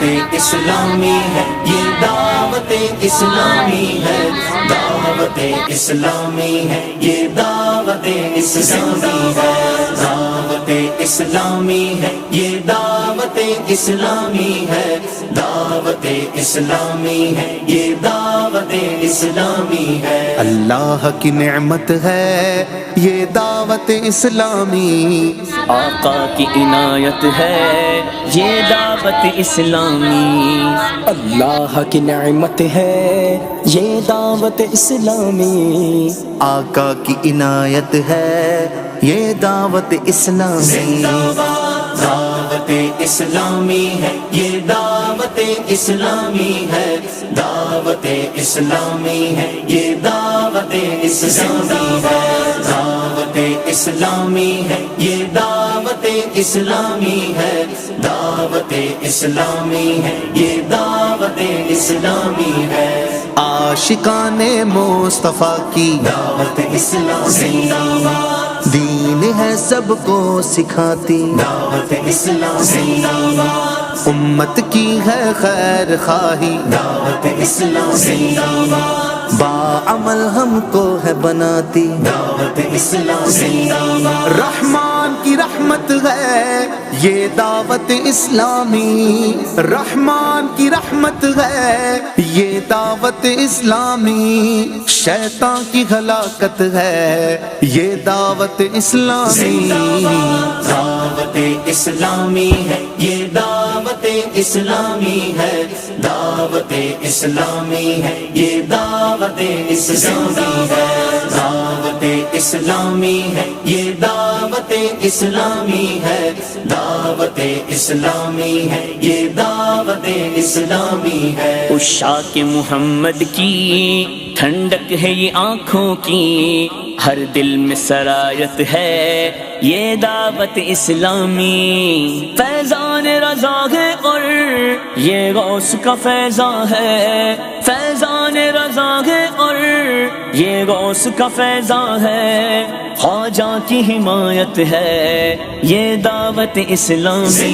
دعوت اسلامی ہے، یہ دعوت اسلامی ہے، دعوت اسلامی ہے، یہ دعوت اسلامی ہے، دعوت اسلامی ہے، یہ دعوت اسلامی ہے، دعوت اسلامی ہے، یہ دعوت اسلامی ہے۔ اللہ کی نعمت ہے یہ دعوت اسلامی، آقا کی عنایت ہے یہ دعوت اسلامی، اللہ کی نعمت ہے یہ دعوت اسلامی، آقا کی عنایت ہے یہ دعوت اسلامی، دعوت اسلامی ہے، یہ دعوت اسلامی ہے، دعوت اسلامی ہے، یہ دعوت اسلامی ہے، دعوت اسلامی ہے، یہ دعوت اسلامی ہے، دعوت اسلامی ہے، یہ دعوت اسلامی ہے۔ عاشقان مصطفیٰ کی دعوت اسلامی، دین ہے سب کو سکھاتی، دعوت اسلامی، امت کی ہے خیر خواہی، دعوت اسلامی، باعمل ہم کو ہے بناتی، دعوت اسلامی، رحمان کی رحمت ہے یہ دعوت اسلامی، رحمان کی رحمت ہے یہ دعوت اسلامی، شیطان کی ہلاکت ہے یہ دعوت اسلامی، دعوت اسلامی ہے، یہ دعوت اسلامی ہے، دعوت اسلامی ہے، یہ دعوت اسلامی ہے، دعوت اسلامی ہے، یہ دعوت اسلامی ہے، دعوت اسلامی ہے، یہ دعوت اسلامی ہے۔ عشاق محمد کی ٹھنڈک ہے یہ آنکھوں کی، ہر دل میں سرایت ہے یہ دعوت اسلامی، فیضان رضا ہے اور یہ غوث کا فیضان ہے، فیضان رضا ہے اور یہ غوث کا فیضان ہے، خواجہ کی حمایت ہے یہ دعوت اسلامی۔